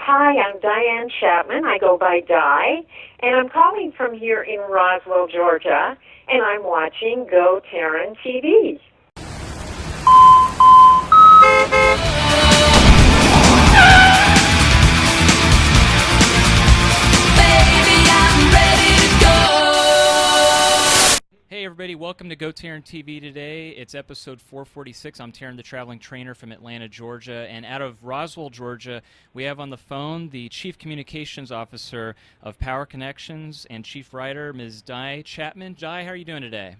Hi, I'm Diane Chapman. I go by Di, and I'm calling from here in Roswell, Georgia, and I'm watching GoTarryn TV. Hey everybody, welcome to GoTarryn TV today. It's episode 446. I'm Tarryn the Traveling Trainer from Atlanta, Georgia. And out of Roswell, Georgia, we have on the phone the Chief Communications Officer of Power Connections and Chief Writer, Ms. Diane Chapman. Di, how are you doing today?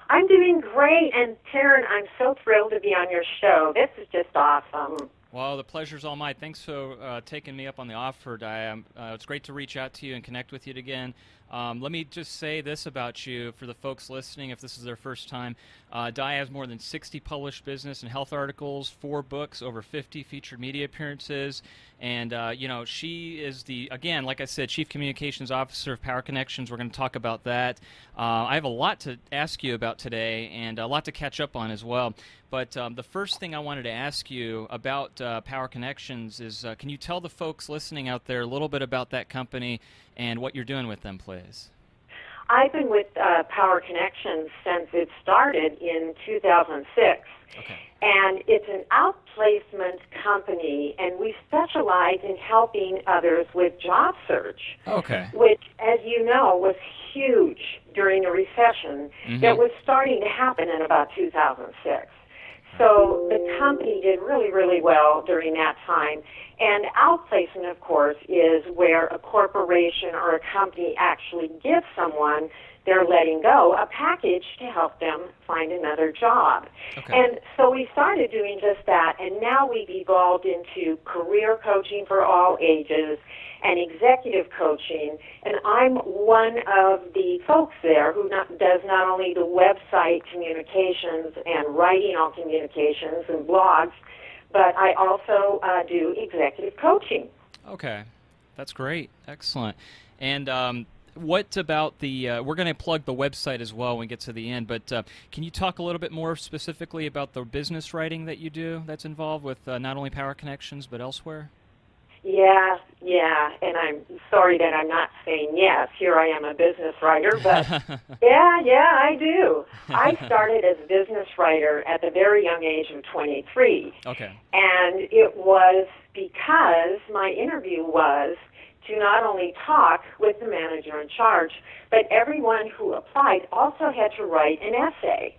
I'm doing great, and Tarryn, I'm so thrilled to be on your show. This is just awesome. Well, the pleasure's all mine. Thanks for taking me up on the offer, Di. It's great to reach out to you and connect with you again. Let me just say this about you for the folks listening, if this is their first time. Di has more than 60 published business and health articles, 4 books, over 50 featured media appearances, and she is the, again, like I said, Chief Communications Officer of Power Connections. We're going to talk about that. I have a lot to ask you about today and a lot to catch up on as well. But the first thing I wanted to ask you about Power Connections is, can you tell the folks listening out there a little bit about that company and what you're doing with them, please? I've been with Power Connections since it started in 2006. Okay. And it's an outplacement company, and we specialize in helping others with job search, Okay. which, as you know, was huge during the recession that was starting to happen in about 2006. So the company did really, really well during that time. And outplacement, of course, is where a corporation or a company actually gives someone they're letting go a package to help them find another job. Okay. And so we started doing just that, and now we've evolved into career coaching for all ages and executive coaching, and I'm one of the folks there who does not only the website communications and writing on communications and blogs, but I also do executive coaching. Okay. That's great. Excellent. And what about the, we're going to plug the website as well when we get to the end, but can you talk a little bit more specifically about the business writing that you do that's involved with not only Power Connections but elsewhere? Yeah, and I'm sorry that I'm not saying yes. Here I am, a business writer, but yeah, I do. I started as a business writer at the very young age of 23. Okay. And it was because my interview was to not only talk with the manager in charge, but everyone who applied also had to write an essay.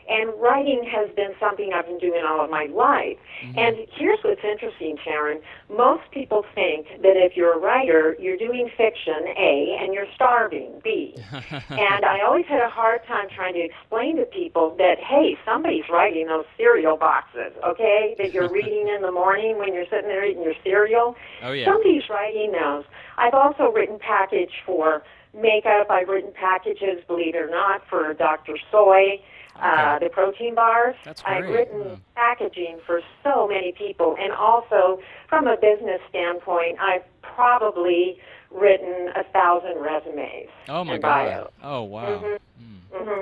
And writing has been something I've been doing all of my life. And here's what's interesting, Tarryn. Most people think that if you're a writer, you're doing fiction, A, and you're starving, B. And I always had a hard time trying to explain to people that, hey, somebody's writing those cereal boxes, okay, that you're reading in the morning when you're sitting there eating your cereal. Oh, yeah. Somebody's writing those. I've also written package for makeup. I've written packages, believe it or not, for Dr. Soy. Okay. The protein bars. That's great. I've written packaging for so many people, and also from a business standpoint, I've probably written 1,000 resumes. Oh my and God! bios. Oh wow!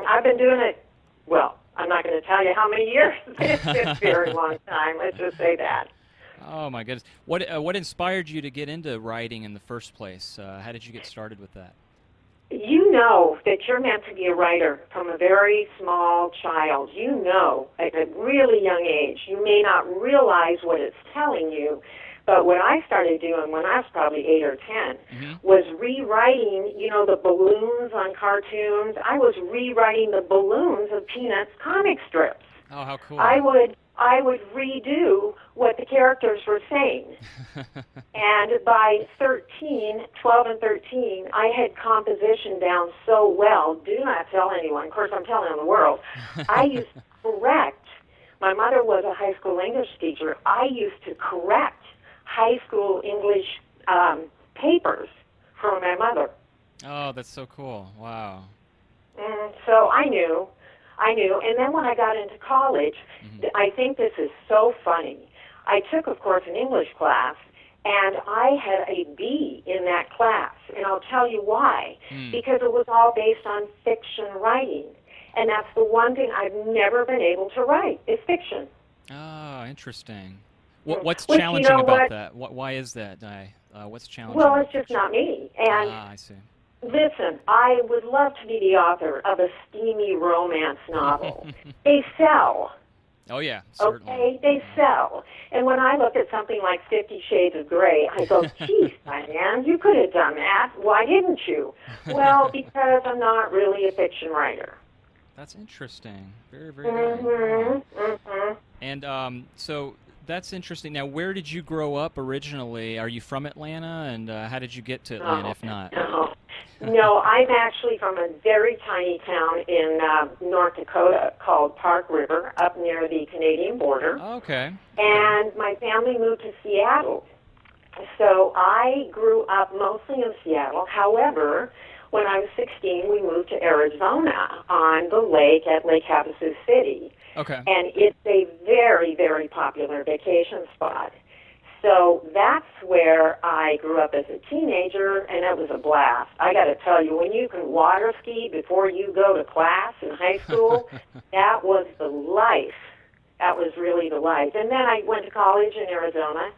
I've been doing it. Well, I'm not going to tell you how many years. It's been a very long time. Let's just say that. Oh my goodness! What inspired you to get into writing in the first place? How did you get started with that? You know that you're meant to be a writer from a very small child. You know at a really young age. You may not realize what it's telling you, but what I started doing when I was probably 8 or 10 was rewriting, the balloons on cartoons. I was rewriting the balloons of Peanuts comic strips. Oh, how cool. I would redo what the characters were saying. And by 12 and 13, I had composition down so well. Do not tell anyone. Of course, I'm telling the world. I used to correct. My mother was a high school English teacher. I used to correct high school English papers for my mother. Oh, that's so cool. Wow. So I knew. And then when I got into college, I think this is so funny. I took, of course, an English class, and I had a B in that class. And I'll tell you why. Because it was all based on fiction writing. And that's the one thing I've never been able to write, is fiction. Oh, interesting. What's Which, challenging about that? Why is that, Di? What's challenging? Well, it's just not me. And I see. listen, I would love to be the author of a steamy romance novel. They sell. Oh, yeah, certainly. Okay, they sell. And when I look at something like 50 Shades of Grey, I go, geez, Diane, you could have done that. Why didn't you? Well, because I'm not really a fiction writer. That's interesting. Very, very good. Wow. And so that's interesting. Now, where did you grow up originally? Are you from Atlanta, and how did you get to Atlanta, if not? No, I'm actually from a very tiny town in North Dakota called Park River, up near the Canadian border. Okay. And my family moved to Seattle. So I grew up mostly in Seattle. However, when I was 16, we moved to Arizona on the lake at Lake Havasu City. Okay. And it's a very, very popular vacation spot. So that's where I grew up as a teenager, and it was a blast. I got to tell you, when you can water ski before you go to class in high school, that was the life. That was really the life. And then I went to college in Arizona,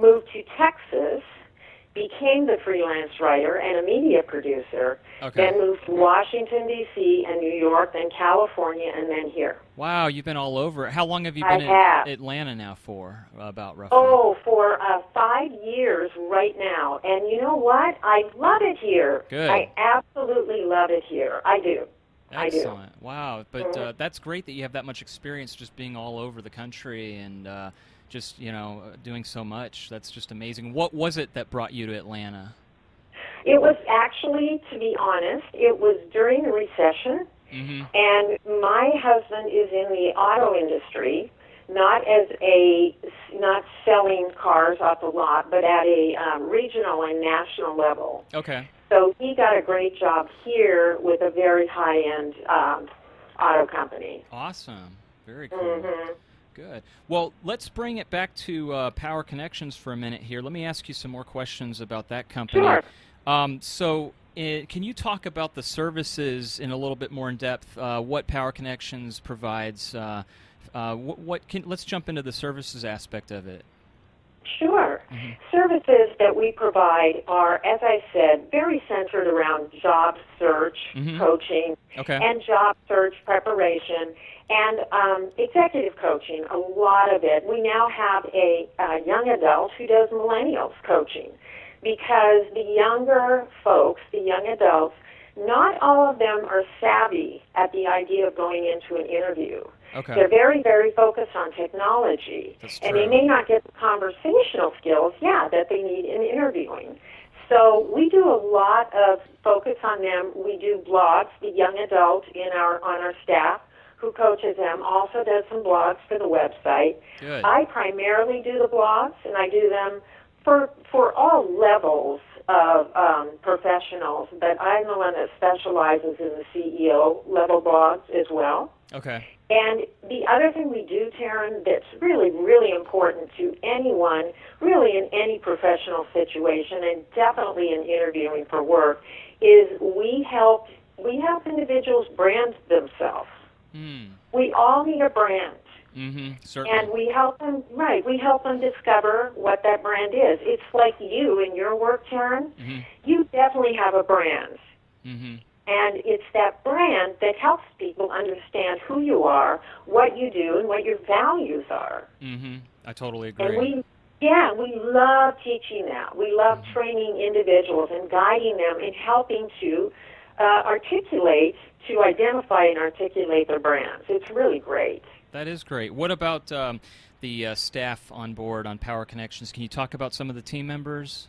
moved to Texas, became the freelance writer and a media producer, then moved to Washington, D.C., and New York, then California, and then here. Wow, you've been all over. How long have you been in Atlanta now for, about roughly? Oh, for 5 years right now. And you know what? I love it here. Good. I absolutely love it here. I do. Excellent. Wow. But that's great that you have that much experience just being all over the country and just, doing so much. That's just amazing. What was it that brought you to Atlanta? It was actually, to be honest, it was during the recession. Mm-hmm. And my husband is in the auto industry, not selling cars off the lot, but at a regional and national level. Okay. So he got a great job here with a very high-end auto company. Awesome. Very cool. Mm-hmm. Good. Well, let's bring it back to Power Connections for a minute here. Let me ask you some more questions about that company. Sure. Can you talk about the services in a little bit more in depth? What Power Connections provides? Let's jump into the services aspect of it. Sure. Mm-hmm. Services that we provide are, as I said, very centered around job search, coaching, and job search preparation, and executive coaching, a lot of it. We now have a young adult who does millennials coaching because the younger folks, the young adults, not all of them are savvy at the idea of going into an interview. Okay. They're very, very focused on technology. That's true. And they may not get the conversational skills, that they need in interviewing. So we do a lot of focus on them. We do blogs. The young adult on our staff who coaches them also does some blogs for the website. Good. I primarily do the blogs, and I do them for all levels of professionals, but I'm the one that specializes in the CEO level blogs as well. Okay. And the other thing we do, Tarryn, that's really, really important to anyone, really in any professional situation, and definitely in interviewing for work, is we help individuals brand themselves. We all need a brand. Certainly. And we help them, we help them discover what that brand is. It's like you in your work, Tarryn. You definitely have a brand. And it's that brand that helps people understand who you are, what you do, and what your values are. I totally agree. And we love teaching that. We love training individuals and guiding them and helping to identify and articulate their brands. It's really great. That is great. What about the staff on board on Power Connections? Can you talk about some of the team members?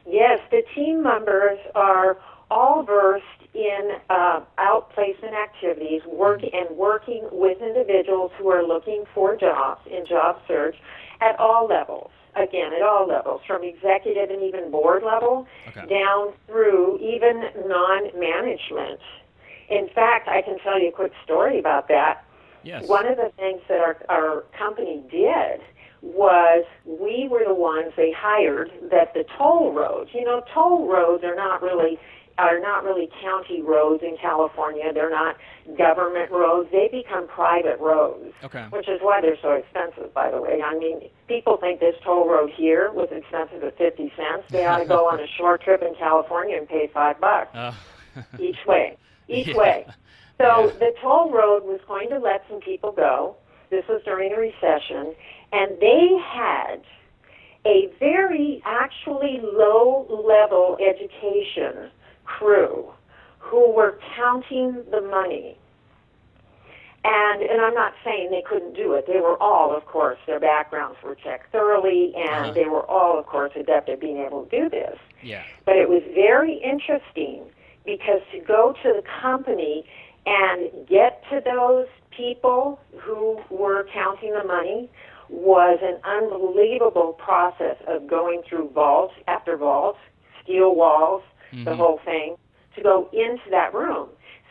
Yes, the team members are all versed in outplacement activities, working with individuals who are looking for jobs in job search at all levels. Again, at all levels, from executive and even board level down through even non-management. In fact, I can tell you a quick story about that. Yes. One of the things that our company did was we were the ones they hired that the toll roads, toll roads are not really are not really county roads in California. They're not government roads. They become private roads, which is why they're so expensive, by the way. I mean, people think this toll road here was expensive at 50 cents. They ought to go on a short trip in California and pay $5 each way. Each way. So the toll road was going to let some people go. This was during a recession, and they had a very actually low-level education crew who were counting the money. And I'm not saying they couldn't do it. They were all, of course, their backgrounds were checked thoroughly, and they were all, of course, adept at being able to do this. Yeah. But it was very interesting because to go to the company and get to those people who were counting the money was an unbelievable process of going through vault after vault, steel walls, the whole thing, to go into that room.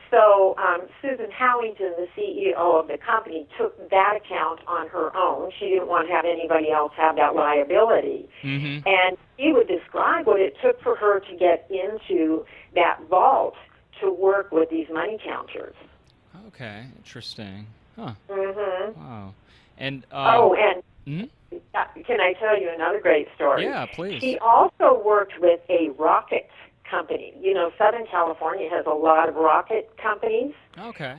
So Susan Howington, the CEO of the company, took that account on her own. She didn't want to have anybody else have that liability. And she would describe what it took for her to get into that vault to work with these money counters. Okay, interesting. Huh. Wow. And can I tell you another great story? Yeah, please. She also worked with a rocket company. You know, Southern California has a lot of rocket companies.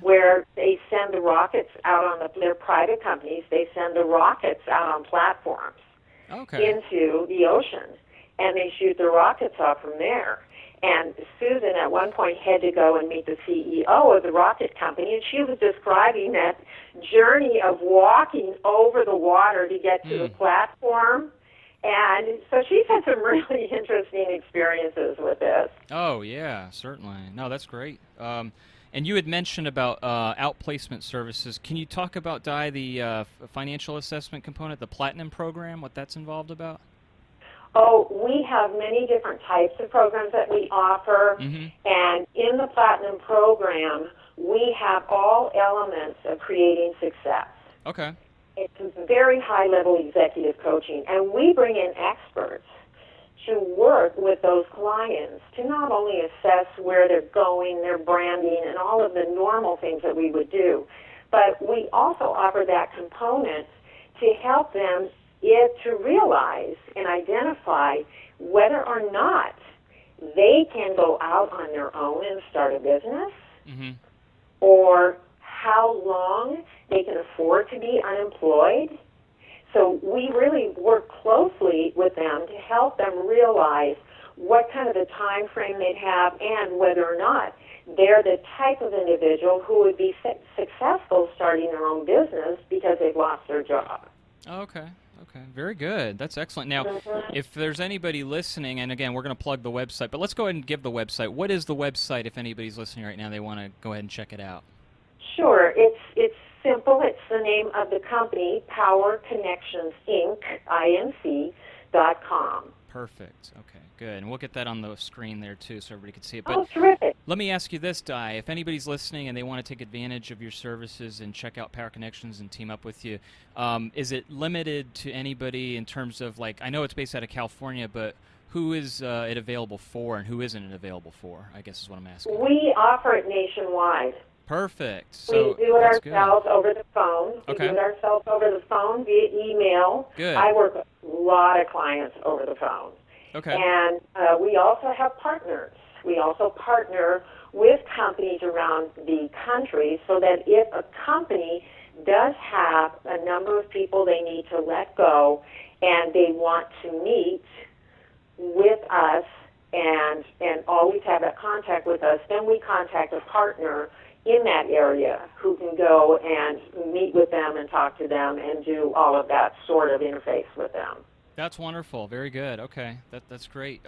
Where they send the rockets out on their private companies. They send the rockets out on platforms into the ocean, and they shoot the rockets off from there. And Susan at one point had to go and meet the CEO of the rocket company, and she was describing that journey of walking over the water to get to the platform. And so she's had some really interesting experiences with this. Oh, yeah, certainly. No, that's great. And you had mentioned about outplacement services. Can you talk about, Di, the financial assessment component, the Platinum program, what that's involved about? Oh, we have many different types of programs that we offer, and in the Platinum program, we have all elements of creating success. Okay. It's very high-level executive coaching, and we bring in experts to work with those clients to not only assess where they're going, their branding, and all of the normal things that we would do, but we also offer that component to help them to realize and identify whether or not they can go out on their own and start a business, or how long they can afford to be unemployed. So we really work closely with them to help them realize what kind of a time frame they'd have and whether or not they're the type of individual who would be successful starting their own business because they've lost their job. Okay. Very good. That's excellent. Now, if there's anybody listening, and again, we're going to plug the website, but let's go ahead and give the website. What is the website if anybody's listening right now, they want to go ahead and check it out? Sure. It's simple. It's the name of the company, Power Connections Inc. Inc.com. Perfect. Okay, good. And we'll get that on the screen there, too, so everybody can see it. But terrific. Let me ask you this, Di. If anybody's listening and they want to take advantage of your services and check out Power Connections and team up with you, is it limited to anybody in terms of, like, I know it's based out of California, but who is it available for and who isn't it available for, I guess is what I'm asking. We offer it nationwide. Perfect. So we do it ourselves over the phone. We do it ourselves over the phone via email. Good. I work with a lot of clients over the phone. Okay. And we also have partners. We also partner with companies around the country so that if a company does have a number of people they need to let go and they want to meet with us and always have that contact with us, then we contact a partner in that area who can go and meet with them and talk to them and do all of that sort of interface with them. That's wonderful. Very good. Okay, that's great.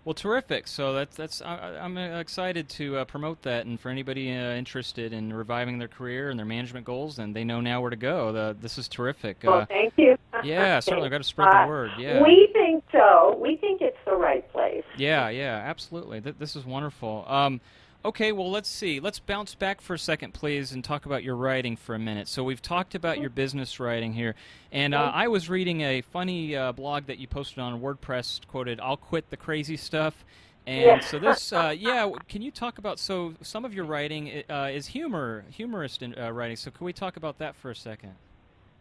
Well, terrific. So I'm excited to promote that, and for anybody interested in reviving their career and their management goals, and they know now where to go. This is terrific. Well, thank you. Yeah, certainly. I've got to spread the word. Yeah. We think so. We think it's the right place. Yeah, absolutely. This is wonderful. Okay, well, let's see. Let's bounce back for a second, please, and talk about your writing for a minute. So we've talked about your business writing here, and I was reading a funny blog that you posted on WordPress, quoted, "I'll quit the crazy stuff," And so this, can you talk about, so some of your writing is humorous writing, so can we talk about that for a second?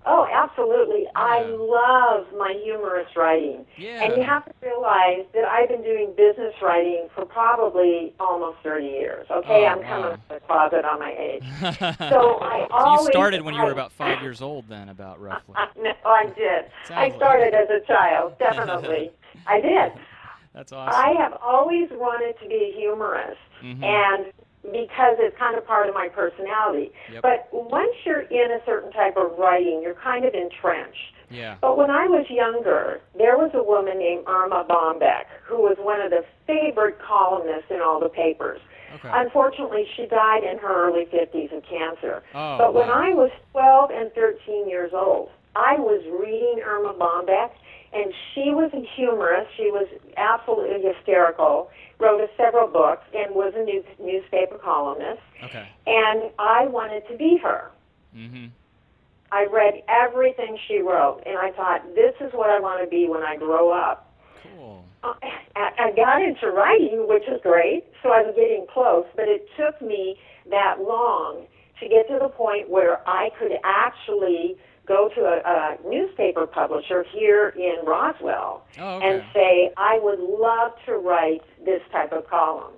Oh, absolutely. I Yeah. love my humorous writing. And you Yeah. have to realize that I've been doing business writing for probably almost 30 years. Okay, Oh, I'm coming wow. from the closet on my age. So I So you always, started when you were about 5 years old then, about roughly. no, I did. I Sounds started like. as a child, definitely. I did. That's I awesome. have always wanted to be a humorist, Mm-hmm. and because it's kind of part of my personality. Yep. But once you're in a certain type of writing, you're kind of entrenched. Yeah. But when I was younger, there was a woman named Irma Bombeck who was one of the favorite columnists in all the papers. Okay. Unfortunately, she died in her early 50s of cancer. Oh, But when wow. I was 12 and 13 years old, I was reading Irma Bombeck, and she was a humorist. She was absolutely hysterical, wrote several books, and was a newspaper columnist. Okay. And I wanted to be her. Mm-hmm. I read everything she wrote, and I thought, this is what I want to be when I grow up. Cool. I got into writing, which is great, so I was getting close, but it took me that long to get to the point where I could actually go to a newspaper publisher here in Roswell Oh, and okay. say, I would love to write this type of column.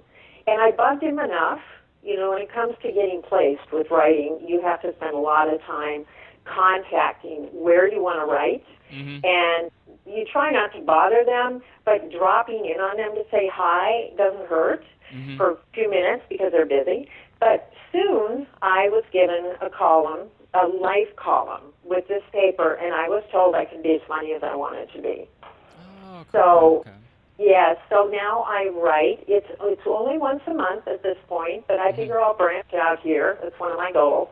And I bugged him enough. You know, when it comes to getting placed with writing, you have to spend a lot of time contacting where you want to write, Mm-hmm. and you try not to bother them, but dropping in on them to say hi doesn't hurt Mm-hmm. for a few minutes because they're busy. But soon I was given a column, a life column with this paper, and I was told I could be as funny as I wanted to be. Oh, cool. So, Okay. yeah, so now I write. It's only once a month at this point, but I Mm-hmm. figure I'll branch out here. That's one of my goals.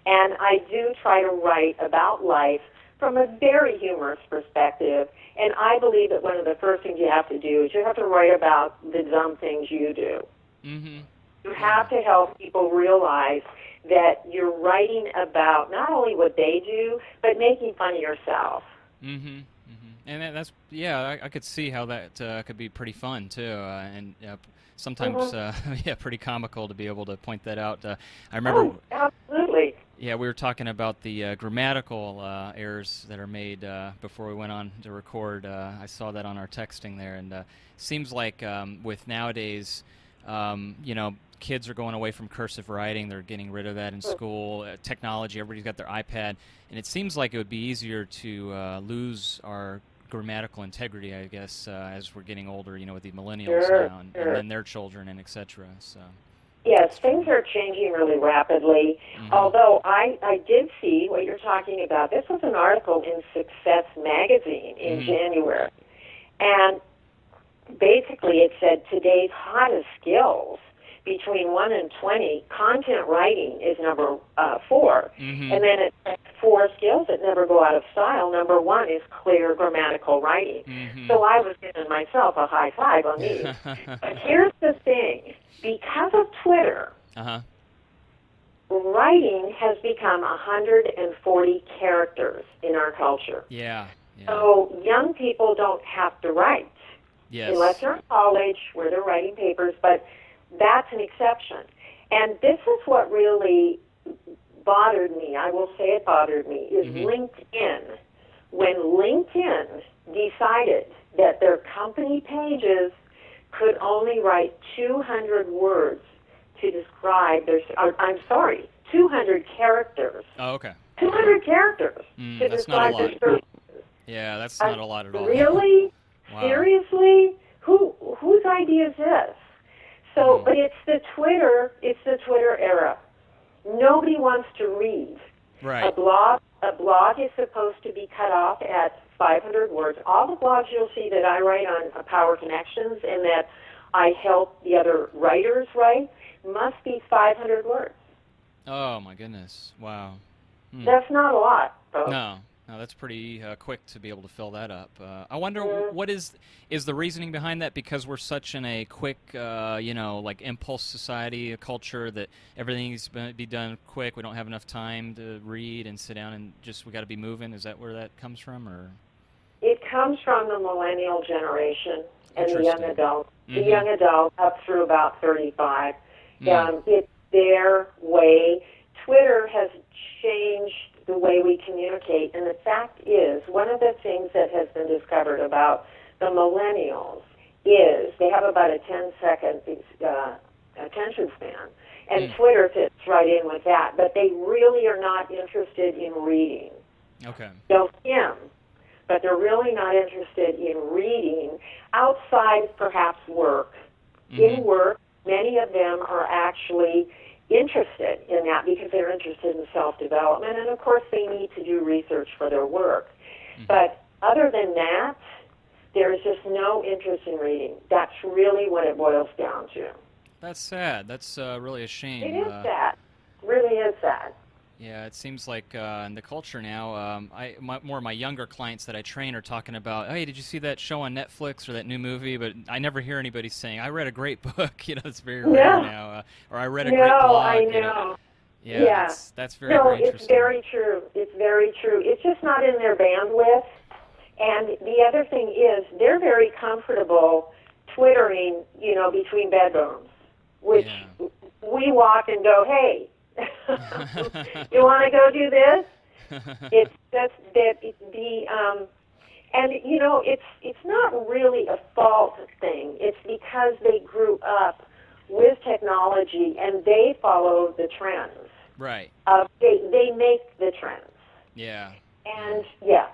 And I do try to write about life from a very humorous perspective. And I believe that one of the first things you have to do is you have to write about the dumb things you do. Mm-hmm. You have to help people realize that you're writing about not only what they do, but making fun of yourself. Mm-hmm. Mm-hmm. And that's yeah, I could see how that could be pretty fun too, and sometimes yeah, pretty comical to be able to point that out. I remember, Oh, absolutely. yeah, we were talking about the grammatical errors that are made before we went on to record. I saw that on our texting there, and seems like with nowadays, kids are going away from cursive writing. They're getting rid of that in school. Technology, everybody's got their iPad, and it seems like it would be easier to lose our grammatical integrity, I guess, as we're getting older, with the millennials Sure, now, and sure. then their children, and etc. So, Yes, things are changing really rapidly. mm-hmm. Although I did see what you're talking about. This was an article in Success magazine in Mm-hmm. January. And basically it said today's hottest skills between 1 and 20, content writing is number 4. Mm-hmm. And then it said 4 skills that never go out of style. Number 1 is clear grammatical writing. Mm-hmm. So I was giving myself a high five on these. But here's the thing. Because of Twitter, Uh-huh. writing has become 140 characters in our culture. Yeah. So young people don't have to write. Yes. Unless they're in college where they're writing papers, but that's an exception. And this is what really bothered me, I will say it bothered me, is Mhm. LinkedIn. When LinkedIn decided that their company pages could only write 200 words to describe their, 200 characters. Oh, okay. 200 characters to That's not a describe their lot. services. Yeah, that's not a lot at all. Really? Wow. Seriously? Whose idea is this? So, but it's the Twitter era. Nobody wants to read. Right. A blog is supposed to be cut off at 500 words. All the blogs you'll see that I write on Power Connections and that I help the other writers write must be 500 words. Oh my goodness! Wow. That's not a lot, folks. No, that's pretty quick to be able to fill that up. I wonder what is the reasoning behind that? Because we're such in a quick, like impulse society, a culture that everything needs to be done quick. We don't have enough time to read and sit down and we got to be moving. Is that where that comes from, or? It comes from the millennial generation and the young Interesting. adult. The Mhm. young adult up through about 35. Mm. It's their way. Twitter has changed the way we communicate, and the fact is, one of the things that has been discovered about the millennials is they have about a 10-second attention span, and Twitter fits right in with that, but they really are not interested in reading. Okay. They'll skim, but they're really not interested in reading outside perhaps work. In work, many of them are actually interested in that because they're interested in self-development, and of course they need to do research for their work. But other than that, there is just no interest in reading. That's really what it boils down to. That's sad. That's really a shame. It is sad. It really is sad. Yeah, it seems like in the culture now, more of my younger clients that I train are talking about, hey, did you see that show on Netflix or that new movie? But I never hear anybody saying, I read a great book. You know, it's very rare now. Or I read a great blog. I know. You know? Yeah, that's very, no, very interesting. it's very true. It's very true. It's just not in their bandwidth. And the other thing is, they're very comfortable twittering, you know, between bedrooms, which we walk and go, hey, you want to go do this? It's just that and you know, it's not really a fault thing. It's because they grew up with technology and they follow the trends. Right. They make the trends. Yeah. And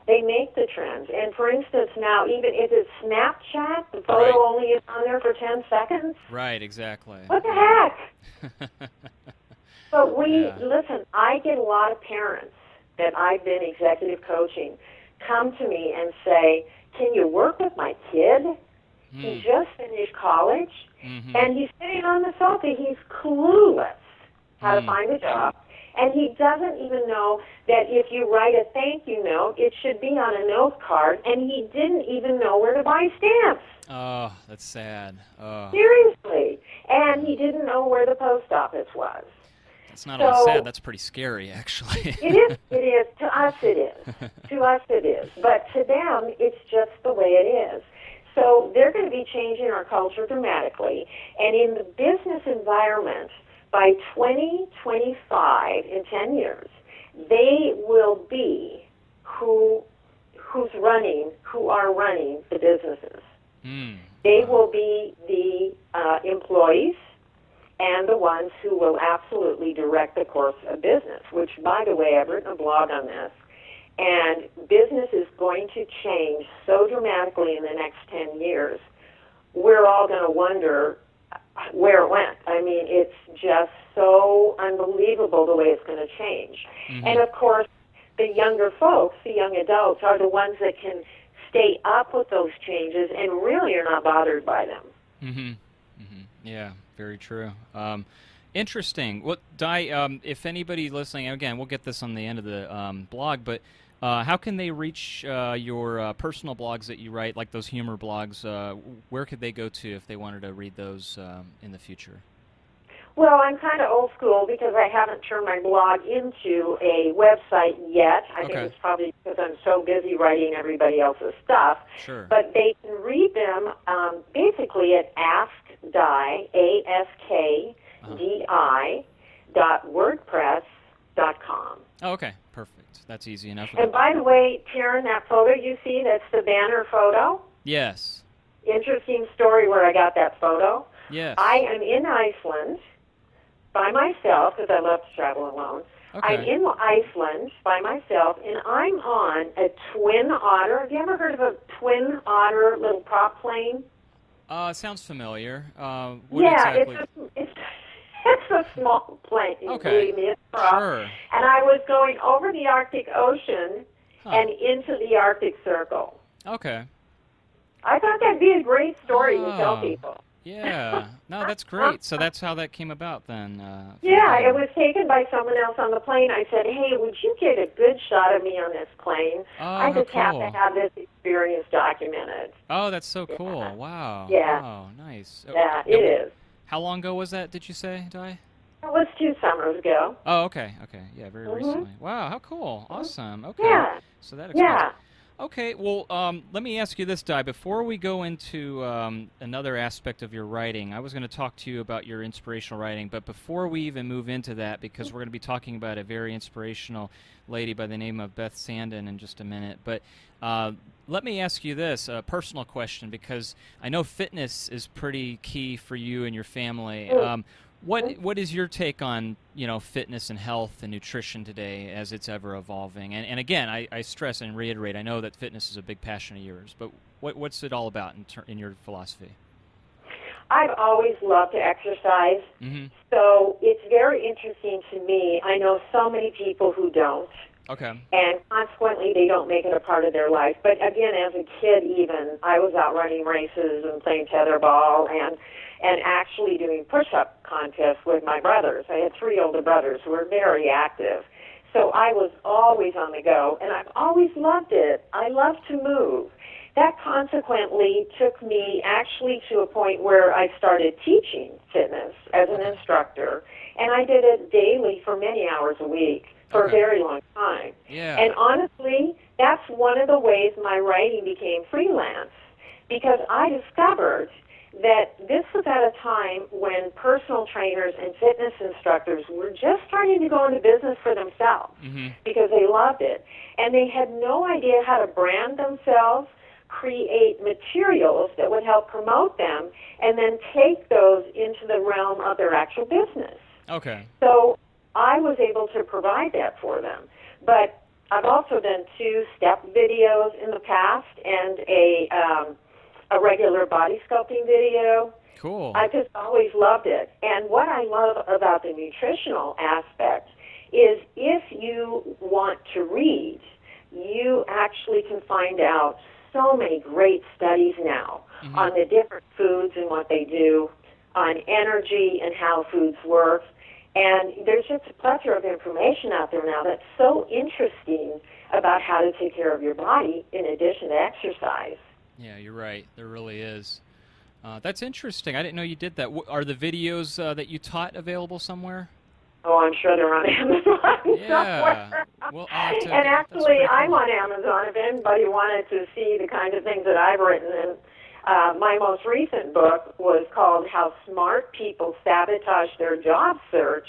they make the trends. And for instance, now even if it's Snapchat, the photo only is on there for 10 seconds. Right. Exactly. What the heck? But listen, I get a lot of parents that I've been executive coaching come to me and say, can you work with my kid? He just finished college, and he's sitting on the sofa. He's clueless how to find a job, and he doesn't even know that if you write a thank you note, it should be on a note card, and he didn't even know where to buy stamps. Oh, that's sad. Oh. Seriously. And he didn't know where the post office was. It's not only sad, that's pretty scary, actually. It is. To us, it is. To us, it is. But to them, it's just the way it is. So they're going to be changing our culture dramatically. And in the business environment, by 2025, in 10 years, they will be who are running the businesses. They will be the employees and the ones who will absolutely direct the course of business, which, by the way, I've written a blog on this, and business is going to change so dramatically in the next 10 years, we're all going to wonder where it went. I mean, it's just so unbelievable the way it's going to change. And, of course, the younger folks, the young adults, are the ones that can stay up with those changes and really are not bothered by them. Yeah, very true. Interesting. Well, Di, if anybody listening, again, we'll get this on the end of the blog, but how can they reach your personal blogs that you write, like those humor blogs? Where could they go to if they wanted to read those in the future? Well, I'm kind of old school because I haven't turned my blog into a website yet. I think it's probably because I'm so busy writing everybody else's stuff. Sure. But they can read them basically at askdi, askdi.wordpress.com. Oh, okay. Perfect. That's easy enough. And by the way, Tarryn, that photo you see, that's the banner photo. Yes. Interesting story where I got that photo. Yes. I am in Iceland by myself because I love to travel alone. Okay. I'm in Iceland by myself, and I'm on a twin otter. Have you ever heard of a twin otter little prop plane? Sounds familiar. What exactly? It's a small plane. Okay. Believe me, it's a prop. Sure. And I was going over the Arctic Ocean and into the Arctic Circle. Okay. I thought that'd be a great story to tell people. Yeah. No, that's great. So that's how that came about then. Yeah, it was taken by someone else on the plane. I said, hey, would you get a good shot of me on this plane? I just have to have this experience documented. Oh, that's so cool. Wow. Yeah. Oh, nice. Yeah, it is. How long ago was that, did you say, Di? It was 2 summers ago. Oh, okay. Okay. Yeah, very recently. Wow, how cool. Awesome. Okay. Yeah. So that explains. Okay, well, let me ask you this, Di. Before we go into another aspect of your writing, I was going to talk to you about your inspirational writing, but before we even move into that, because we're going to be talking about a very inspirational lady by the name of Beth Sandin in just a minute, but let me ask you this, a personal question, because I know fitness is pretty key for you and your family. What is your take on fitness and health and nutrition today as it's ever evolving? And again, I stress and reiterate, I know that fitness is a big passion of yours, but what's it all about in your philosophy? I've always loved to exercise, so it's very interesting to me. I know so many people who don't. Okay. And consequently, they don't make it a part of their life. But again, as a kid even, I was out running races and playing tetherball and actually doing push-up contests with my brothers. I had 3 older brothers who were very active. So I was always on the go, and I've always loved it. I love to move. That consequently took me actually to a point where I started teaching fitness as an instructor, and I did it daily for many hours a week for a very long time. Yeah. And honestly, that's one of the ways my writing became freelance, because I discovered that this was at a time when personal trainers and fitness instructors were just starting to go into business for themselves because they loved it. And they had no idea how to brand themselves, create materials that would help promote them, and then take those into the realm of their actual business. Okay. So I was able to provide that for them. But I've also done 2 step videos in the past and a regular body sculpting video. Cool. I just always loved it. And what I love about the nutritional aspect is if you want to read, you actually can find out so many great studies now on the different foods and what they do, on energy and how foods work. And there's just a plethora of information out there now that's so interesting about how to take care of your body in addition to exercise. Yeah, you're right. There really is. That's interesting. I didn't know you did that. Are the videos that you taught available somewhere? Oh, I'm sure they're on Amazon somewhere. Well, I'll have to, and actually, I'm cool. on Amazon if anybody wanted to see the kind of things that I've written. And my most recent book was called How Smart People Sabotage Their Job Search,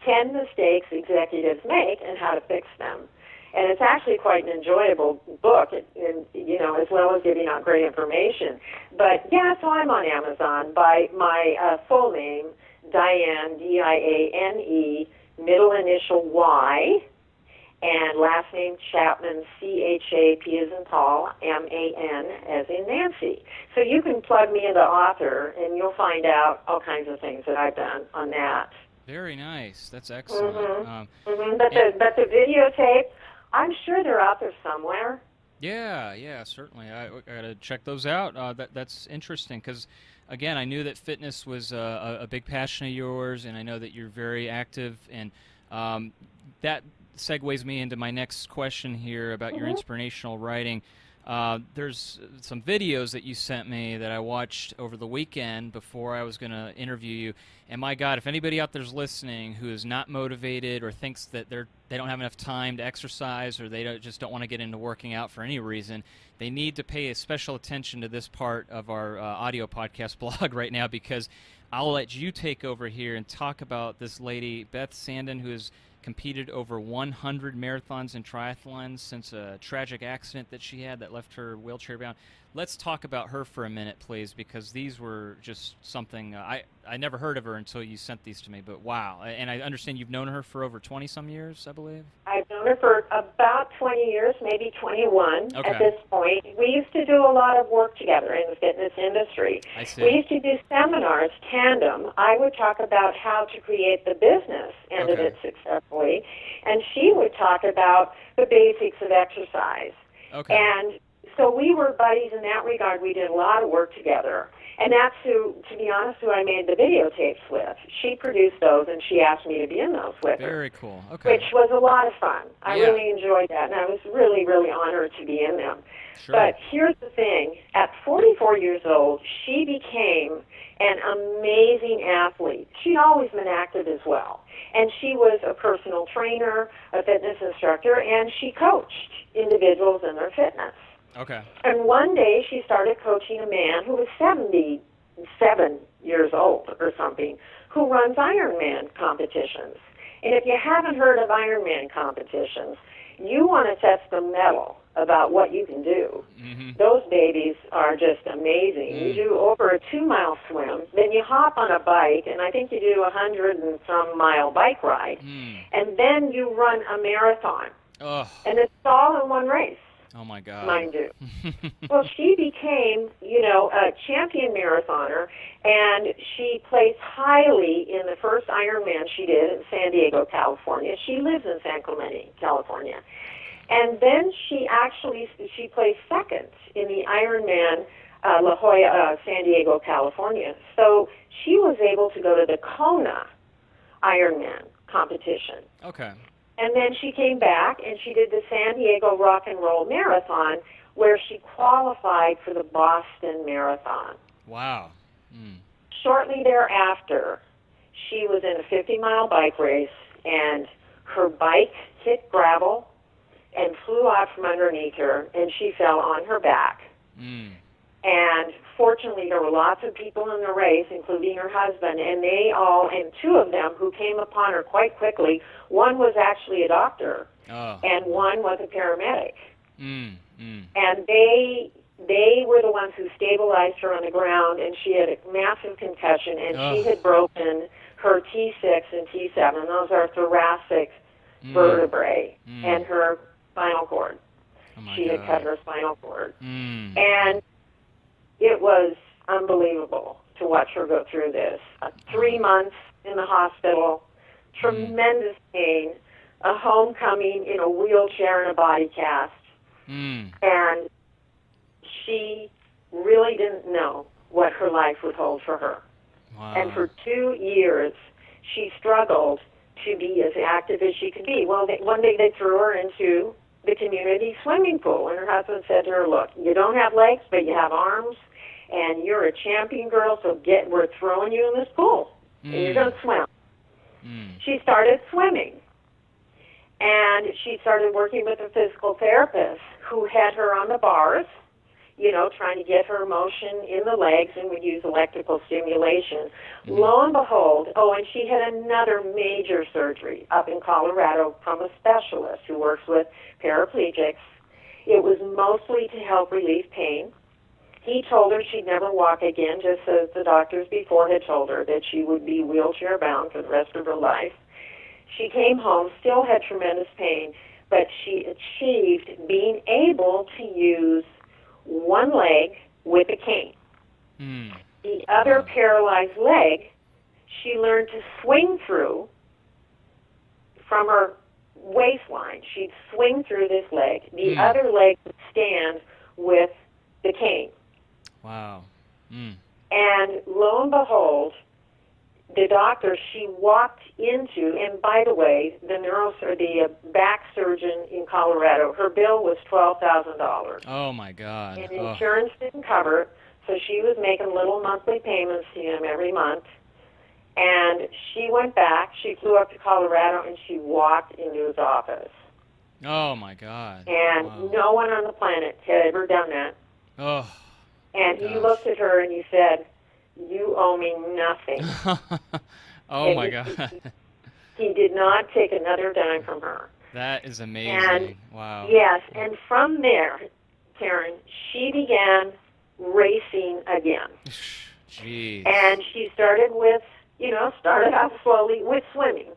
10 Mistakes Executives Make and How to Fix Them. And it's actually quite an enjoyable book, as well as giving out great information. But, yeah, so I'm on Amazon by my full name, Diane, Diane, middle initial Y, and last name Chapman, C-H-A-P as in Paul, M-A-N as in Nancy. So you can plug me into author, and you'll find out all kinds of things that I've done on that. Very nice. That's excellent. But the videotape, I'm sure they're out there somewhere. Yeah, certainly. I got to check those out. That's interesting because, again, I knew that fitness was a big passion of yours, and I know that you're very active, and that segues me into my next question here about your inspirational writing. There's some videos that you sent me that I watched over the weekend before I was going to interview you. And my God, if anybody out there's listening who is not motivated or thinks that they don't have enough time to exercise or they just don't want to get into working out for any reason, they need to pay special attention to this part of our audio podcast blog right now, because I'll let you take over here and talk about this lady, Beth Sandin, who has competed over 100 marathons and triathlons since a tragic accident that she had that left her wheelchair bound. Let's talk about her for a minute, please, because these were just something I never heard of her until you sent these to me, but wow. And I understand you've known her for over 20-some years, I believe? I've known her for about 20 years, maybe 21 Okay. at this point. We used to do a lot of work together in the fitness industry. I see. We used to do seminars, tandem. I would talk about how to create the business end of it successfully, and she would talk about the basics of exercise. Okay. And so we were buddies in that regard. We did a lot of work together. And that's who, to be honest, who I made the videotapes with. She produced those, and she asked me to be in those with her. Very cool. Okay. Which was a lot of fun. I Yeah. really enjoyed that, and I was really, really honored to be in them. Sure. But here's the thing. At 44 years old, she became an amazing athlete. She'd always been active as well. And she was a personal trainer, a fitness instructor, and she coached individuals in their fitness. Okay. And one day she started coaching a man who was 77 years old or something, who runs Ironman competitions. And if you haven't heard of Ironman competitions, you want to test the metal about what you can do. Mm-hmm. Those babies are just amazing. You do over a 2-mile swim, then you hop on a bike, and I think you do 100 and some mile bike ride, and then you run a marathon. Oh. And it's all in one race. Oh my God. Mind you. Well, she became, a champion marathoner, and she placed highly in the first Ironman she did in San Diego, California. She lives in San Clemente, California. And then she placed second in the Ironman La Jolla, San Diego, California. So she was able to go to the Kona Ironman competition. Okay. And then she came back and she did the San Diego Rock and Roll Marathon, where she qualified for the Boston Marathon. Wow. Shortly thereafter, she was in a 50-mile bike race, and her bike hit gravel and flew out from underneath her, and she fell on her back. And fortunately, there were lots of people in the race, including her husband, and and two of them who came upon her quite quickly. One was actually a doctor, and one was a paramedic. And they were the ones who stabilized her on the ground, and she had a massive concussion, and she had broken her T6 and T7. Those are thoracic vertebrae, and her spinal cord. She had cut her spinal cord. And it was unbelievable to watch her go through this. 3 months in the hospital, tremendous pain, a homecoming in a wheelchair and a body cast. And she really didn't know what her life would hold for her. Wow. And for 2 years, she struggled to be as active as she could be. Well, one day they threw her into the community swimming pool, and her husband said to her, "Look, you don't have legs, but you have arms, and you're a champion girl, so we're throwing you in this pool, and you're going to swim." She started swimming, and she started working with a physical therapist who had her on the bars, trying to get her motion in the legs, and would use electrical stimulation. Lo and behold, and she had another major surgery up in Colorado from a specialist who works with paraplegics. It was mostly to help relieve pain. He told her she'd never walk again, just as the doctors before had told her that she would be wheelchair-bound for the rest of her life. She came home, still had tremendous pain, but she achieved being able to use one leg with a cane. The other paralyzed leg, she learned to swing through from her waistline. She'd swing through this leg. The other leg would stand with the cane. Wow. And lo and behold, the doctor she walked into, and by the way, the back surgeon in Colorado, her bill was $12,000. Oh my God. And insurance didn't cover it, so she was making little monthly payments to him every month. And she went back, she flew up to Colorado, and she walked into his office. Oh my God. And no one on the planet had ever done that. Oh. And he looked at her and he said, "You owe me nothing." Oh my God. He did not take another dime from her. That is amazing. And wow. Yes, and from there, Tarryn, she began racing again. Jeez. And she started out slowly with swimming.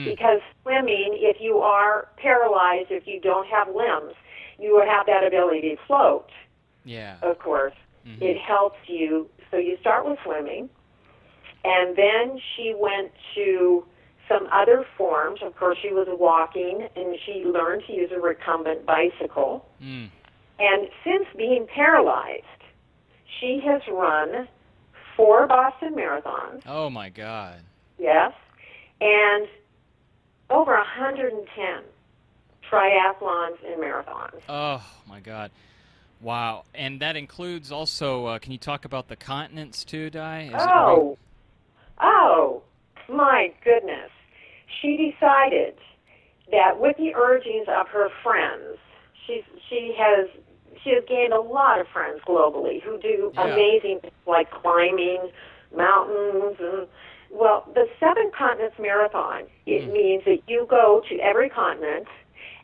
Because swimming, if you are paralyzed, if you don't have limbs, you will have that ability to float. Yeah. Of course. It helps you. So you start with swimming, and then she went to some other forms. Of course, she was walking, and she learned to use a recumbent bicycle. And since being paralyzed, she has run 4 Boston marathons. Oh, my God. Yes. And over 110 triathlons and marathons. Oh, my God. Wow. And that includes also, can you talk about the continents too, Di? Oh, my goodness. She decided that with the urgings of her friends, she has gained a lot of friends globally who do amazing things like climbing mountains. And well, the 7 Continents Marathon, it means that you go to every continent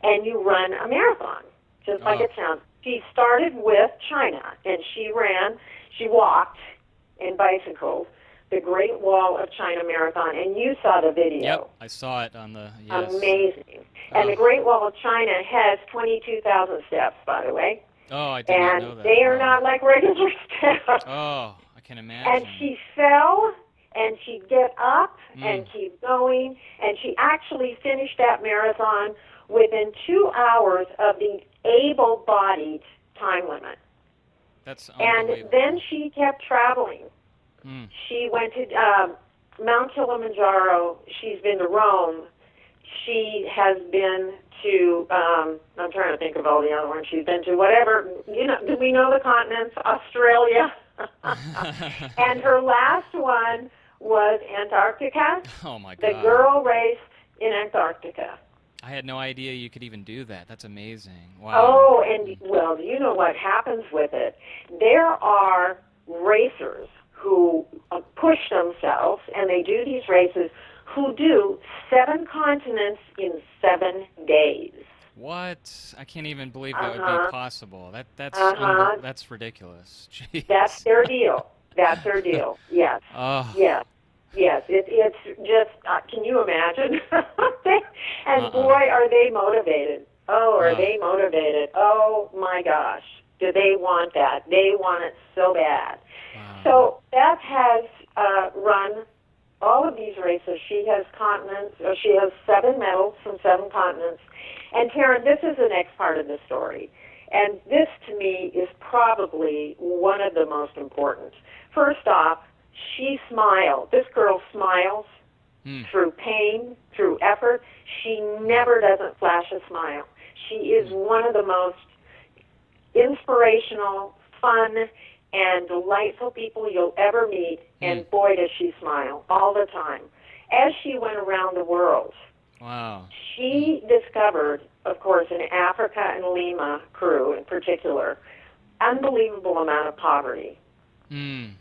and you run a marathon, just like it sounds. She started with China, and she walked and bicycled the Great Wall of China Marathon, and you saw the video. Yep, I saw it on the, yes. Amazing. And the Great Wall of China has 22,000 steps, by the way. Oh, I did not know that. And they are not like regular steps. Oh, I can imagine. And she fell, and she'd get up and keep going, and she actually finished that marathon within 2 hours of the able-bodied time limit. That's unbelievable. And then she kept traveling. She went to Mount Kilimanjaro. She's been to Rome. She has been to, I'm trying to think of all the other ones. She's been to whatever, do we know the continents? Australia. And her last one was Antarctica. Oh, my God. The girl raced in Antarctica. I had no idea you could even do that. That's amazing. Wow. Oh, and, well, you know what happens with it? There are racers who push themselves, and they do these races, who do 7 continents in 7 days. What? I can't even believe that would be possible. That's ridiculous. Jeez. That's their deal. That's their deal. Yes. Oh. Yes. Yes. It's just, can you imagine? And boy, are they motivated. Oh, are they motivated? Oh, my gosh. Do they want that? They want it so bad. Wow. So Beth has run all of these races. She has continents. She has 7 medals from 7 continents. And Tarryn, this is the next part of the story. And this, to me, is probably one of the most important. First off, she smiled. This girl smiles through pain, through effort. She never doesn't flash a smile. She is one of the most inspirational, fun, and delightful people you'll ever meet, and boy, does she smile all the time. As she went around the world, she discovered, of course, in Africa and Lima, Peru in particular, unbelievable amount of poverty. And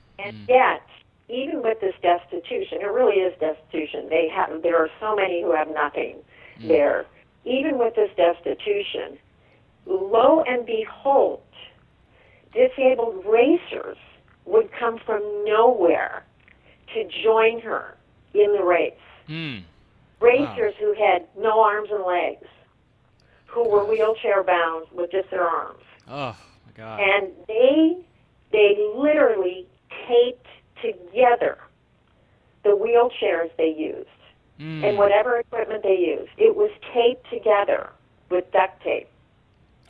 yet, even with this destitution, it really is destitution. There are so many who have nothing there. Even with this destitution, lo and behold, disabled racers would come from nowhere to join her in the race. Racers who had no arms and legs, who were wheelchair bound with just their arms. Oh, my God. And they literally taped together the wheelchairs they used and whatever equipment they used. It was taped together with duct tape.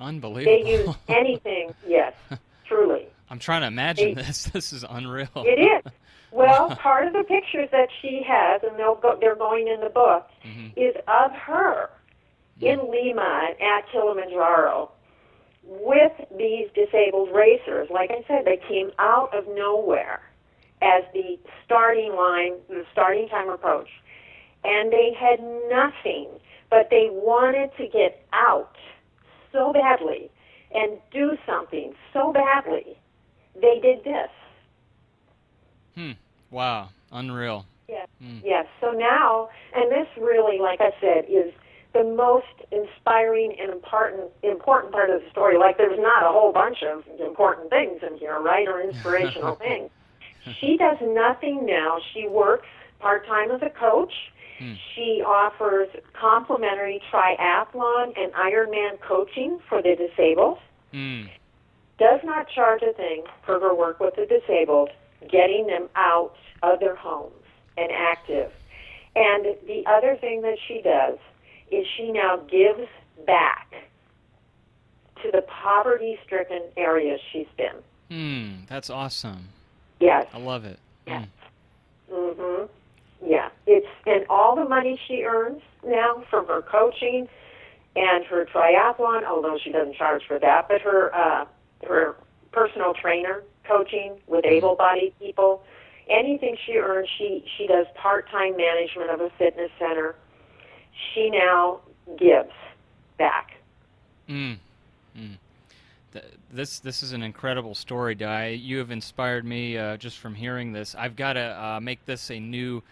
Unbelievable. They used anything, yes, truly. I'm trying to imagine this. This is unreal. It is. Well, part of the pictures that she has, and they're going in the book, is of her in Lima at Kilimanjaro with these disabled racers. Like I said, they came out of nowhere as the starting line, the starting time approached. And they had nothing, but they wanted to get out so badly and do something so badly. They did this. Wow. Unreal. Yes. Yes. So now, and this really, like I said, is the most inspiring and important part of the story. Like, there's not a whole bunch of important things in here, right, or inspirational things. She does nothing now. She works part-time as a coach. She offers complimentary triathlon and Ironman coaching for the disabled. Does not charge a thing for her work with the disabled, getting them out of their homes and active. And the other thing that she does is she now gives back to the poverty-stricken areas she's been. That's awesome. Yes. I love it. Yes. Yeah. And all the money she earns now from her coaching and her triathlon, although she doesn't charge for that, but her personal trainer coaching with able-bodied people, anything she earns, she does part-time management of a fitness center. She now gives back. This is an incredible story, Di. You have inspired me just from hearing this. I've got to make this a new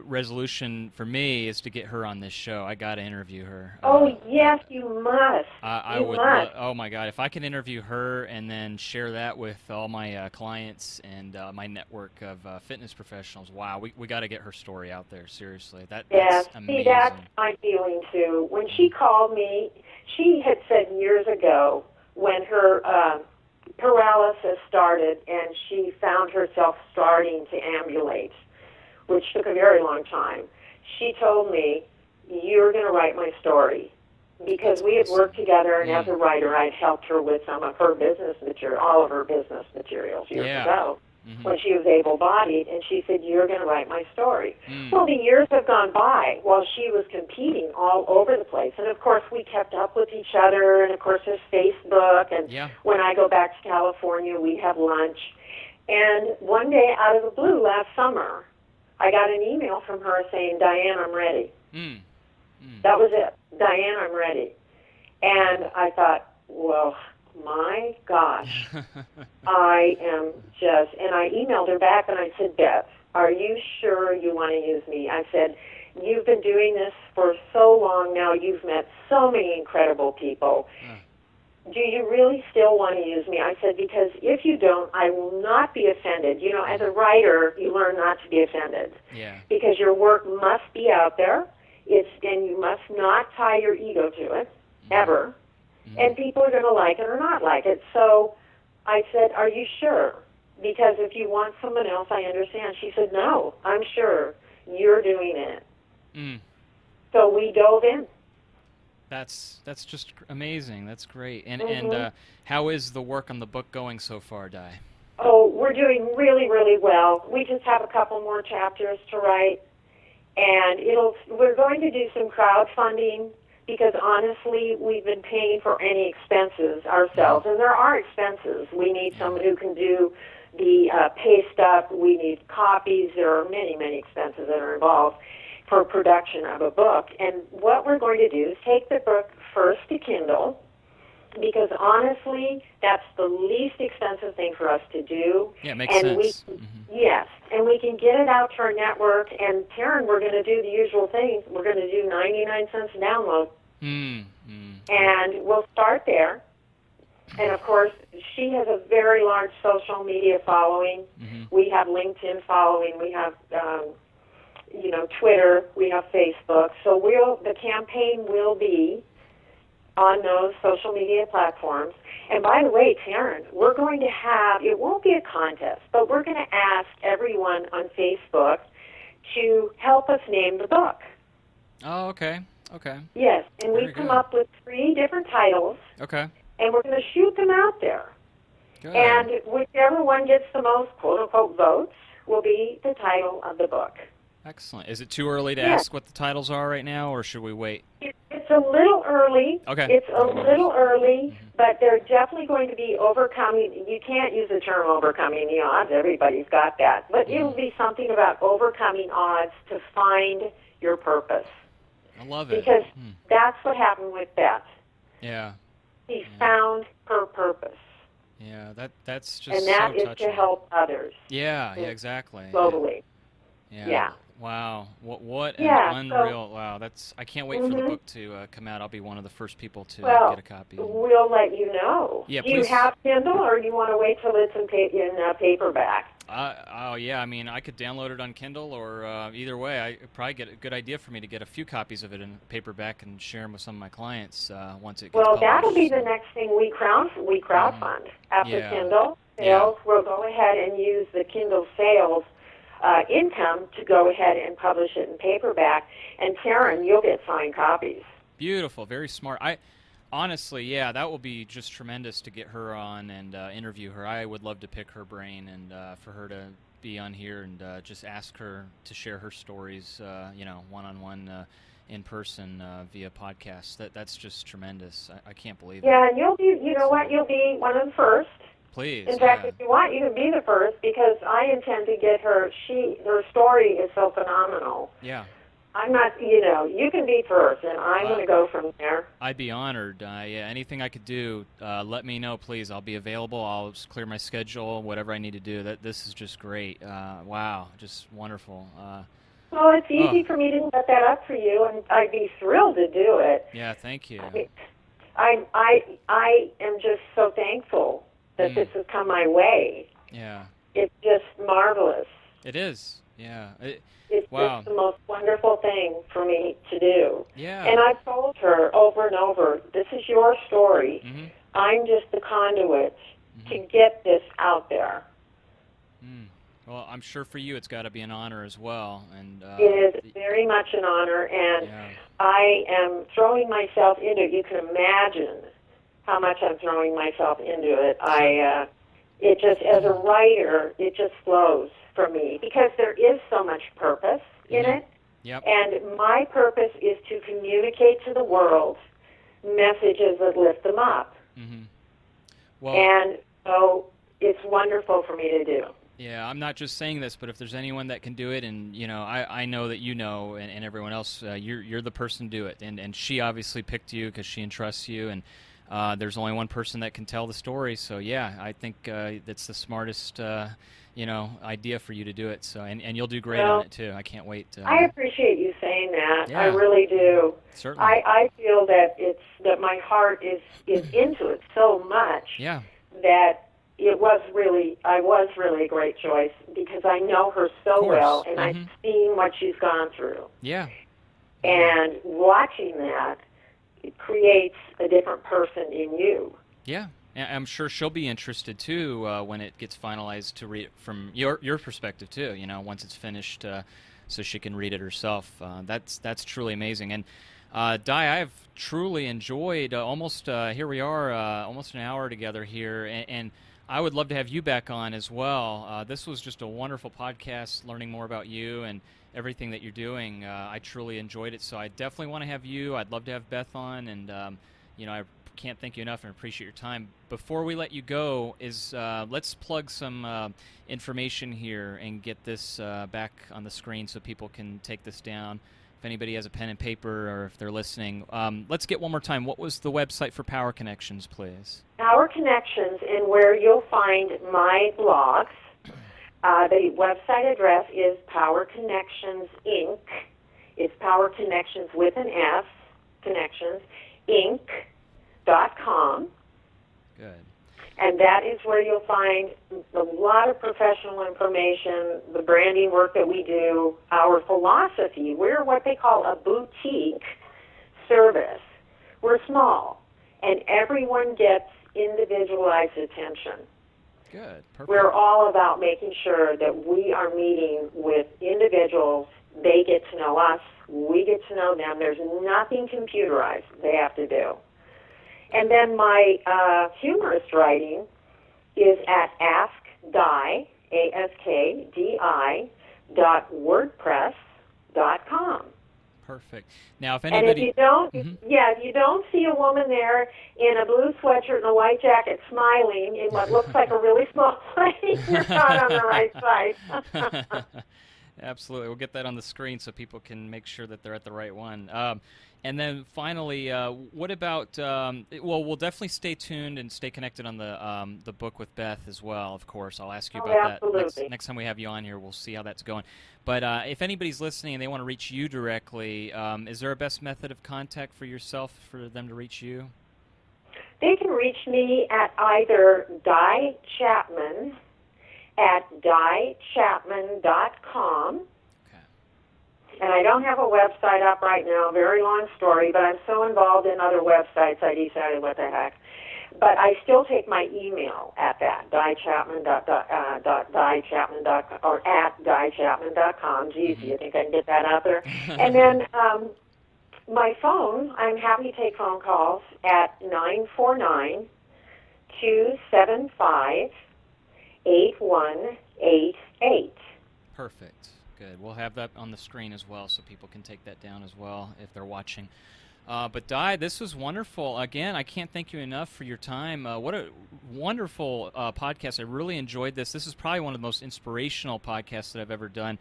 resolution for me, is to get her on this show. I got to interview her. Yes, you must. I would. Oh my God! If I can interview her and then share that with all my clients and my network of fitness professionals, wow, we got to get her story out there. Seriously, that's amazing. See, that's my feeling too. When she called me, she had said years ago when her paralysis started and she found herself starting to ambulate, which took a very long time. She told me, "You're going to write my story," because we had worked together, and as a writer, I'd helped her with some of her business material, all of her business materials years ago when she was able-bodied, and she said, "You're going to write my story." Well, the years have gone by while she was competing all over the place, and of course we kept up with each other, and of course there's Facebook, and when I go back to California, we have lunch. And one day, out of the blue, last summer, I got an email from her saying, "Diane, I'm ready." That was it. "Diane, I'm ready." And I thought, well, my gosh, I am just, and I emailed her back and I said, "Beth, are you sure you want to use me?" I said, "You've been doing this for so long now. You've met so many incredible people. Do you really still want to use me?" I said, "Because if you don't, I will not be offended." You know, as a writer, you learn not to be offended. Because your work must be out there. And you must not tie your ego to it, ever. And people are going to like it or not like it. So I said, "Are you sure? Because if you want someone else, I understand." She said, "No, I'm sure. You're doing it." So we dove in. That's just amazing. That's great. And how is the work on the book going so far, Di? Oh, we're doing really, really well. We just have a couple more chapters to write. And we're going to do some crowdfunding because, honestly, we've been paying for any expenses ourselves. And there are expenses. We need someone who can do the pay stuff. We need copies. There are many, many expenses that are involved for production of a book. And what we're going to do is take the book first to Kindle, because, honestly, that's the least expensive thing for us to do. Yeah, it makes sense. Yes, and we can get it out to our network. And, Tarryn, we're going to do the usual thing. We're going to do 99 cents a download. And we'll start there. And, of course, she has a very large social media following. We have LinkedIn following. We have, Twitter. We have Facebook. So the campaign will be on those social media platforms. And by the way, Tarryn, we're going to have, it won't be a contest, but we're going to ask everyone on Facebook to help us name the book. Oh, okay. Yes, and we've come up with 3 different titles. Okay. And we're going to shoot them out there. Good. And whichever one gets the most quote-unquote votes will be the title of the book. Excellent. Is it too early to ask what the titles are right now, or should we wait? It's a little early. Okay. It's a little early, but they're definitely going to be overcoming. You can't use the term overcoming the odds. Everybody's got that. But it'll be something about overcoming odds to find your purpose. I love it. Because that's what happened with Beth. Yeah. She found her purpose. Yeah, that's just and that so is touching. to help others. Yeah, exactly. Globally. Yeah. Wow. What an unreal. Wow. I can't wait for the book to come out. I'll be one of the first people to get a copy. We'll let you know. Yeah, Do you have Kindle, or do you want to wait till it's in paperback? Yeah. I mean, I could download it on Kindle, or either way. I probably get a good idea for me to get a few copies of it in paperback and share them with some of my clients once it gets published. That'll be the next thing we crowdfund. After Kindle sales, we'll go ahead and use the Kindle sales income to go ahead and publish it in paperback. And Tarryn, you'll get signed copies. Beautiful, very smart. Honestly, yeah, that will be just tremendous to get her on and interview her. I would love to pick her brain and for her to be on here and just ask her to share her stories, one-on-one in person via podcast. That's just tremendous. I can't believe it. Yeah, and you know what, you'll be one of the first. Please. In fact, if you want, you can be the first because I intend to get her. Her story is so phenomenal. Yeah. I'm not, you can be first, and I'm going to go from there. I'd be honored. Yeah, anything I could do, let me know, please. I'll be available. I'll just clear my schedule, whatever I need to do. This is just great. Wow, just wonderful. Well, it's easy for me to set that up for you, and I'd be thrilled to do it. Yeah, thank you. I am just so thankful that this has come my way. Yeah. It's just marvelous. It is. Yeah. It's wow. just the most wonderful thing for me to do. Yeah. And I've told her over and over, this is your story. Mm-hmm. I'm just the conduit to get this out there. Well, I'm sure for you it's got to be an honor as well. And it is very much an honor, and I am throwing myself into it. You can imagine how much I'm throwing myself into it. It just, as a writer, it just flows for me because there is so much purpose in it. Yep. And my purpose is to communicate to the world messages that lift them up. Mm-hmm. Well, and so it's wonderful for me to do. Yeah, I'm not just saying this, but if there's anyone that can do it, and I know that and everyone else, you're the person to do it. And she obviously picked you because she entrusts you, and there's only one person that can tell the story. So yeah, I think that's the smartest idea for you to do it. So and you'll do great on it too. I can't wait. I appreciate you saying that. Yeah, I really do. Certainly. I feel that my heart is into it so much. Yeah. That I was really a great choice because I know her so well, and I've seen what she's gone through. Yeah. And watching that, it creates a different person in you. Yeah. I'm sure she'll be interested too when it gets finalized to read it from your perspective too. Once it's finished, so she can read it herself. That's truly amazing. And Di, I've truly enjoyed almost here we are almost an hour together here, and I would love to have you back on as well. This was just a wonderful podcast, learning more about you and everything that you're doing. I truly enjoyed it, so I definitely want to have you. I'd love to have Beth on, and I can't thank you enough and appreciate your time. Before we let you go, let's plug some information here and get this back on the screen so people can take this down. If anybody has a pen and paper or if they're listening, let's get one more time. What was the website for Power Connections, please? Power Connections, and where you'll find my blogs. The website address is Power Connections Inc. It's Power Connections with an S, Connections, Inc.com. Good. And that is where you'll find a lot of professional information, the branding work that we do, our philosophy. We're what they call a boutique service. We're small, and everyone gets individualized attention. Good. Perfect. We're all about making sure that we are meeting with individuals. They get to know us. We get to know them. There's nothing computerized they have to do. And then my humorous writing is at askdi, ASKDI.wordpress.com. Perfect. Now, if anybody... And if you don't see a woman there in a blue sweatshirt and a white jacket smiling in what looks like a really small plane, you're not on the right site. Absolutely. We'll get that on the screen so people can make sure that they're at the right one. And then finally, what about? We'll definitely stay tuned and stay connected on the book with Beth as well. Of course, I'll ask you about that next time we have you on here. We'll see how that's going. But if anybody's listening and they want to reach you directly, is there a best method of contact for yourself for them to reach you? They can reach me at either Di Chapman at DiChapman.com. And I don't have a website up right now, very long story, but I'm so involved in other websites I decided what the heck. But I still take my email at that, DiChapman.com or at DiChapman.com. Geez, you think I can get that out there? And then my phone, I'm happy to take phone calls at 949-275-8188. Perfect. Good. We'll have that on the screen as well so people can take that down as well if they're watching. But Di, this was wonderful. Again, I can't thank you enough for your time. What a wonderful podcast. I really enjoyed this. This is probably one of the most inspirational podcasts that I've ever done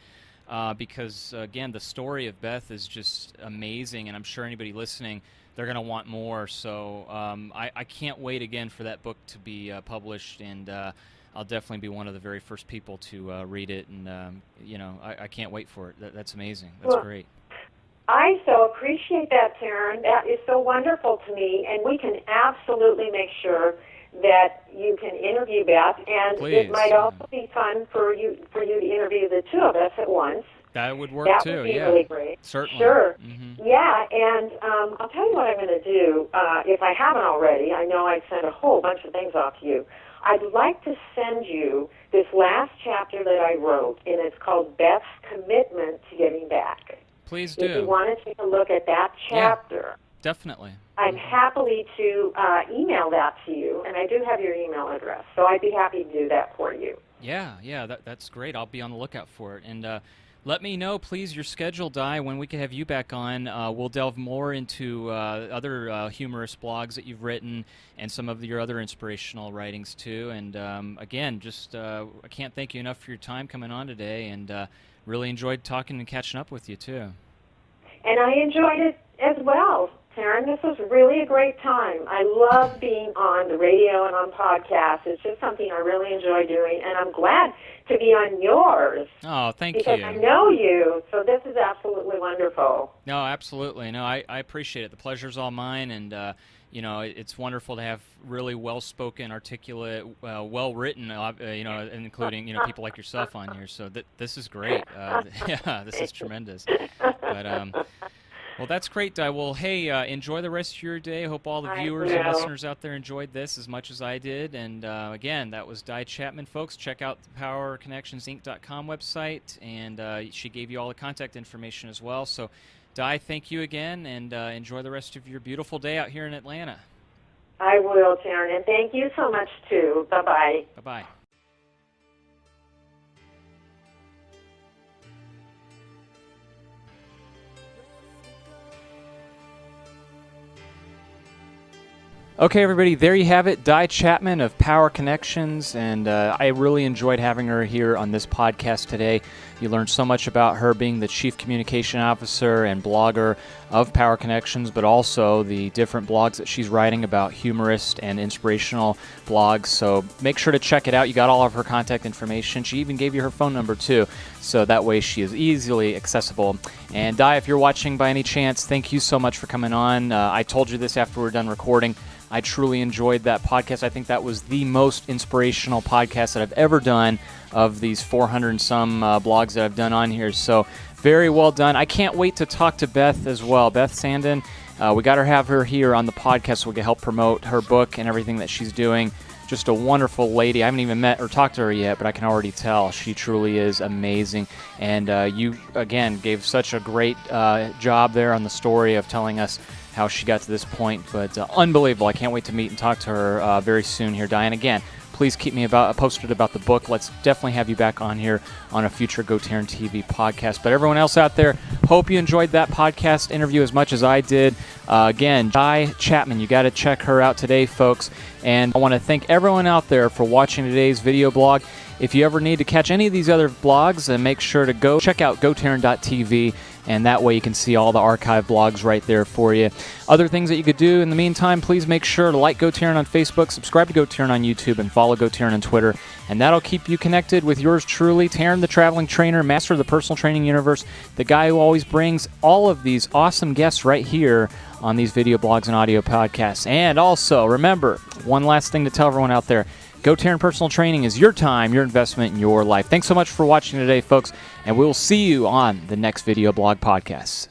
because, again, the story of Beth is just amazing, and I'm sure anybody listening, they're going to want more. So I can't wait again for that book to be published, and I'll definitely be one of the very first people to read it, and I can't wait for it. That's amazing. That's great. I so appreciate that, Tarryn. That is so wonderful to me, and we can absolutely make sure that you can interview Beth, and Please. It might also be fun for you to interview the two of us at once. That would work that too. Would be yeah, really great. Certainly. Sure. Mm-hmm. Yeah, and I'll tell you what I'm going to do. If I haven't already, I know I've sent a whole bunch of things off to you. I'd like to send you this last chapter that I wrote, and it's called Beth's Commitment to Giving Back. Please do. If you want to take a look at that chapter, definitely. I'm happy to email that to you, and I do have your email address, so I'd be happy to do that for you. Yeah, that's great. I'll be on the lookout for it. And let me know, please, your schedule, Di, when we can have you back on. We'll delve more into other humorous blogs that you've written and some of your other inspirational writings, too. And, again, just I can't thank you enough for your time coming on today, and really enjoyed talking and catching up with you, too. And I enjoyed it as well, Tarryn. This was really a great time. I love being on the radio and on podcasts. It's just something I really enjoy doing, and I'm glad to be on yours. Oh, thank you. Because I know you, so this is absolutely wonderful. No, absolutely. No, I appreciate it. The pleasure's all mine, and it's wonderful to have really well-spoken, articulate, well-written, including people like yourself on here. So this is great. Yeah, this is tremendous. But well, that's great, Di. Well, hey, enjoy the rest of your day. I hope all the viewers and listeners out there enjoyed this as much as I did. And again, that was Di Chapman, folks. Check out the PowerConnectionsInc.com website, and she gave you all the contact information as well. So, Di, thank you again, and enjoy the rest of your beautiful day out here in Atlanta. I will, Tarryn, and thank you so much, too. Bye-bye. Bye-bye. Okay, everybody, there you have it. Di Chapman of Power Connections, and I really enjoyed having her here on this podcast today. You learned so much about her being the Chief Communication Officer and blogger of Power Connections, but also the different blogs that she's writing about humorous and inspirational blogs. So make sure to check it out. You got all of her contact information. She even gave you her phone number, too, so that way she is easily accessible. And Di, if you're watching by any chance, thank you so much for coming on. I told you this after we're done recording. I truly enjoyed that podcast. I think that was the most inspirational podcast that I've ever done of these 400 and some blogs that I've done on here. So very well done. I can't wait to talk to Beth as well. Beth Sandin, we got to have her here on the podcast so we can help promote her book and everything that she's doing. Just a wonderful lady. I haven't even met or talked to her yet, but I can already tell she truly is amazing. And you, again, gave such a great job there on the story of telling us how she got to this point, but unbelievable. I can't wait to meet and talk to her very soon here, Diane. Again, please keep me posted about the book. Let's definitely have you back on here on a future GoTarryn TV podcast. But everyone else out there, hope you enjoyed that podcast interview as much as I did. Again, Di Chapman, you got to check her out today, folks. And I want to thank everyone out there for watching today's video blog. If you ever need to catch any of these other blogs, then make sure to go check out GoTarryn.tv, and that way you can see all the archive blogs right there for you. Other things that you could do in the meantime, please make sure to like GoTarryn on Facebook, subscribe to GoTarryn on YouTube, and follow GoTarryn on Twitter. And that'll keep you connected with yours truly, Tarryn the Traveling Trainer, master of the personal training universe, the guy who always brings all of these awesome guests right here on these video blogs and audio podcasts. And also, remember, one last thing to tell everyone out there, GoTarryn Personal Training is your time, your investment in your life. Thanks so much for watching today, folks, and we will see you on the next video blog podcast.